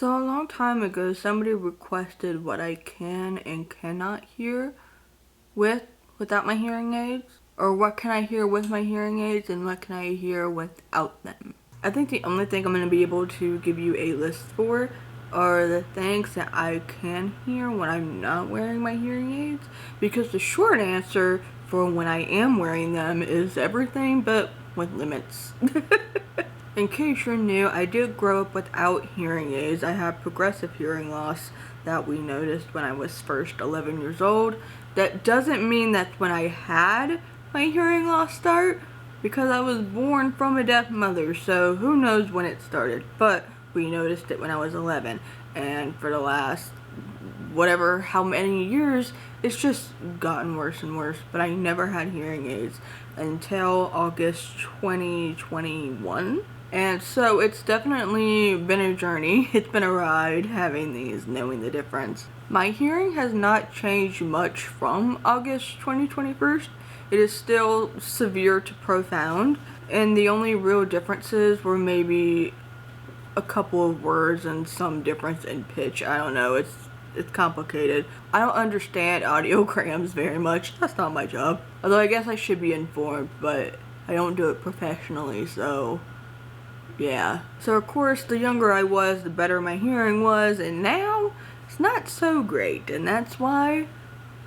So a long time ago, somebody requested what I can and cannot hear without my hearing aids, or what can I hear with my hearing aids and what can I hear without them. I think the only thing I'm going to be able to give you a list for are the things that I can hear when I'm not wearing my hearing aids, because the short answer for when I am wearing them is everything, but with limits. In case you're new, I did grow up without hearing aids. I have progressive hearing loss that we noticed when I was first 11 years old. That doesn't mean that's when I had my hearing loss start, because I was born from a deaf mother, so who knows when it started. But we noticed it when I was 11, and for the last whatever how many years, it's just gotten worse and worse. But I never had hearing aids until August 2021. And so it's definitely been a journey. It's been a ride having these, knowing the difference. My hearing has not changed much from August 2021. It is still severe to profound, and the only real differences were maybe a couple of words and some difference in pitch. I don't know, it's complicated. I don't understand audiograms very much. That's not my job. Although I guess I should be informed, but I don't do it professionally, so yeah. So of course, the younger I was, the better my hearing was, and now it's not so great, and that's why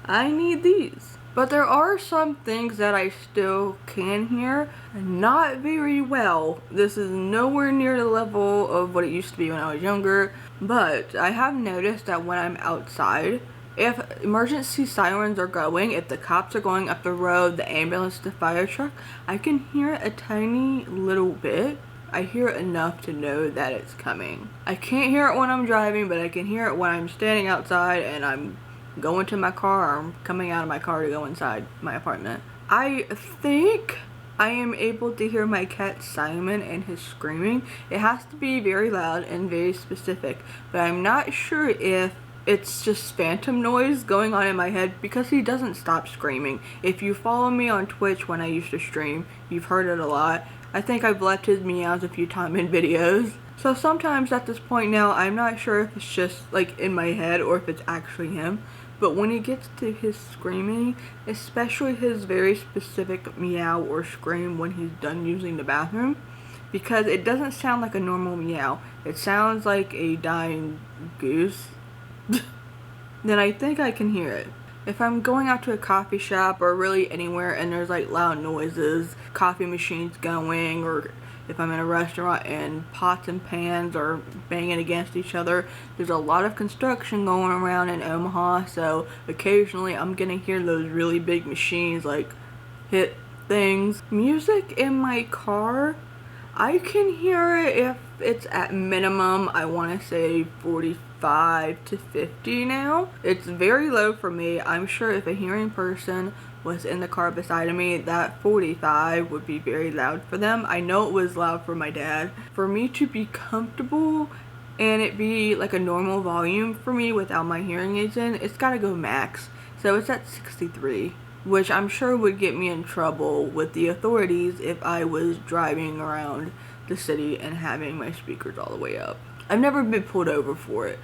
I need these. But there are some things that I still can hear, not very well. This is nowhere near the level of what it used to be when I was younger, but I have noticed that when I'm outside, if emergency sirens are going, if the cops are going up the road, the ambulance, the fire truck, I can hear a tiny little bit. I hear it enough to know that it's coming. I can't hear it when I'm driving, but I can hear it when I'm standing outside and I'm going to my car, or I'm coming out of my car to go inside my apartment. I think I am able to hear my cat Simon and his screaming. It has to be very loud and very specific, but I'm not sure if it's just phantom noise going on in my head, because he doesn't stop screaming. If you follow me on Twitch when I used to stream, you've heard it a lot. I think I've left his meows a few times in videos. So sometimes at this point now, I'm not sure if it's just like in my head or if it's actually him. But when he gets to his screaming, especially his very specific meow or scream when he's done using the bathroom, because it doesn't sound like a normal meow, it sounds like a dying goose, then I think I can hear it. If I'm going out to a coffee shop or really anywhere and there's like loud noises, coffee machines going, or if I'm in a restaurant and pots and pans are banging against each other, there's a lot of construction going around in Omaha, so occasionally I'm gonna hear those really big machines like hit things. Music in my car, I can hear it if it's at minimum, I want to say 45 to 50 now. It's very low for me. I'm sure if a hearing person was in the car beside of me, that 45 would be very loud for them. I know it was loud for my dad. For me to be comfortable and it be like a normal volume for me without my hearing aids in, it's gotta go max. So it's at 63, which I'm sure would get me in trouble with the authorities if I was driving around the city and having my speakers all the way up. I've never been pulled over for it,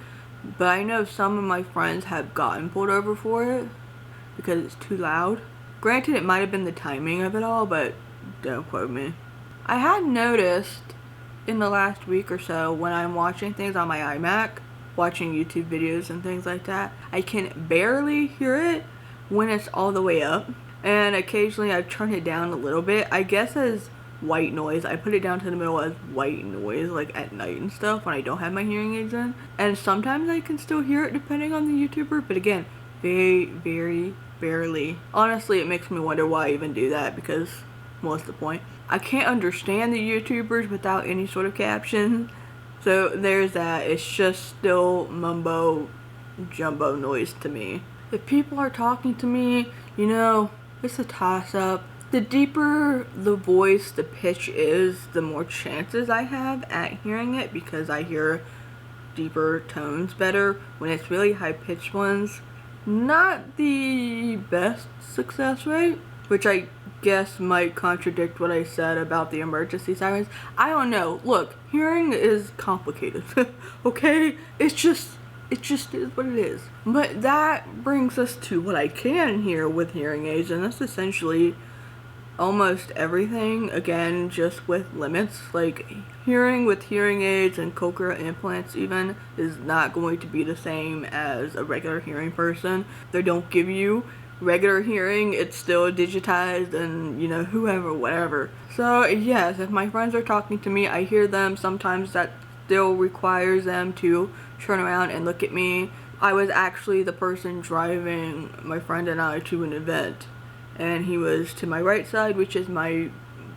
but I know some of my friends have gotten pulled over for it because it's too loud. Granted, it might have been the timing of it all, but don't quote me. I had noticed in the last week or so, when I'm watching things on my iMac, watching YouTube videos and things like that, I can barely hear it when it's all the way up, and occasionally I've turned it down a little bit, I guess as white noise. I put it down to the middle as white noise, like at night and stuff when I don't have my hearing aids in, and sometimes I can still hear it depending on the YouTuber, but again, very, very barely. Honestly, it makes me wonder why I even do that, because what's the point? I can't understand the YouTubers without any sort of caption, so there's that. It's just still mumbo jumbo noise to me. If people are talking to me, you know, it's a toss-up. The deeper the voice, the pitch is, the more chances I have at hearing it, because I hear deeper tones better. When it's really high-pitched ones, not the best success rate, which I guess might contradict what I said about the emergency sirens. I don't know. Look, hearing is complicated. Okay? It just is what it is. But that brings us to what I can hear with hearing aids, and that's essentially almost everything, again, just with limits. Like, hearing with hearing aids and cochlear implants even is not going to be the same as a regular hearing person. They don't give you regular hearing, it's still digitized and, you know, whoever, whatever. So yes, if my friends are talking to me, I hear them. Sometimes that still requires them to turn around and look at me. I was actually the person driving my friend and I to an event, and he was to my right side, which is my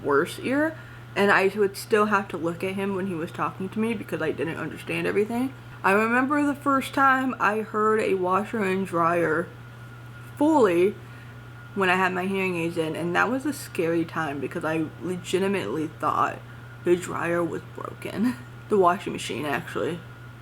worst ear, and I would still have to look at him when he was talking to me because I didn't understand everything. I remember the first time I heard a washer and dryer fully when I had my hearing aids in, and that was a scary time because I legitimately thought the dryer was broken. The washing machine, actually,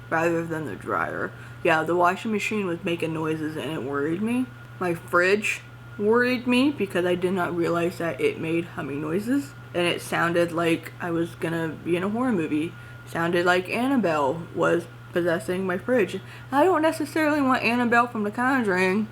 rather than the dryer. Yeah, the washing machine was making noises and it worried me. My fridge worried me because I did not realize that it made humming noises, and it sounded like I was gonna be in a horror movie. Sounded like Annabelle was possessing my fridge. I don't necessarily want Annabelle from The Conjuring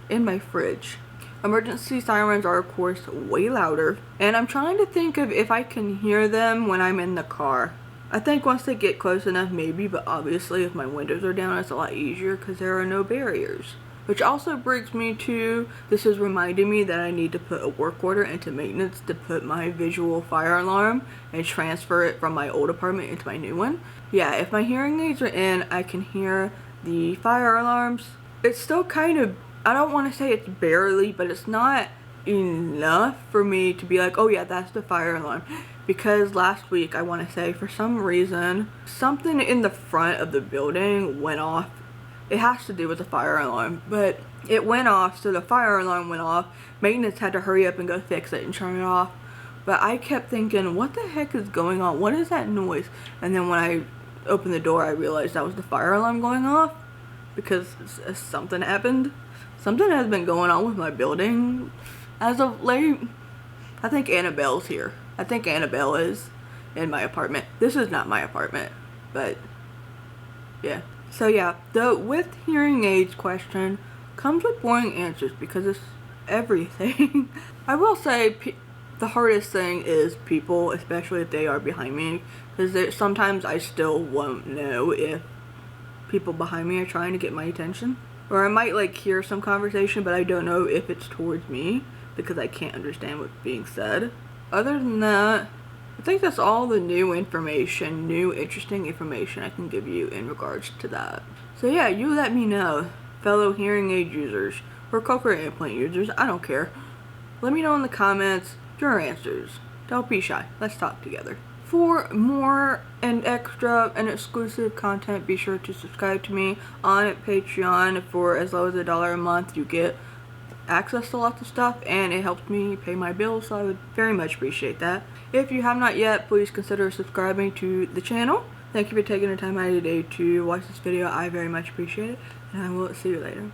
in my fridge. Emergency sirens are, of course, way louder, and I'm trying to think of if I can hear them when I'm in the car. I think once they get close enough, maybe, but obviously if my windows are down, it's a lot easier because there are no barriers. Which also brings me to, this is reminding me that I need to put a work order into maintenance to put my visual fire alarm and transfer it from my old apartment into my new one. Yeah, if my hearing aids are in, I can hear the fire alarms. It's still kind of, I don't want to say it's barely, but it's not enough for me to be like, oh yeah, that's the fire alarm. Because last week, I want to say, for some reason, something in the front of the building went off. It has to do with the fire alarm, but it went off, so the fire alarm went off. Maintenance had to hurry up and go fix it and turn it off. But I kept thinking, what the heck is going on? What is that noise? And then when I opened the door, I realized that was the fire alarm going off because something happened. Something has been going on with my building as of late. I think Annabelle's here. I think Annabelle is in my apartment. This is not my apartment, but yeah. So yeah, the with hearing aids question comes with boring answers because it's everything. I will say the hardest thing is people, especially if they are behind me, because sometimes I still won't know if people behind me are trying to get my attention. Or I might like hear some conversation, but I don't know if it's towards me because I can't understand what's being said. Other than that, I think that's all the new information, new interesting information I can give you in regards to that. So yeah, you let me know, fellow hearing aid users or cochlear implant users, I don't care. Let me know in the comments your answers. Don't be shy, let's talk together. For more and extra and exclusive content, be sure to subscribe to me on Patreon. For as low as $1 a month, you get access to lots of stuff, and it helps me pay my bills, so I would very much appreciate that. If you have not yet, please consider subscribing to the channel. Thank you for taking the time out of your day to watch this video. I very much appreciate it, and I will see you later.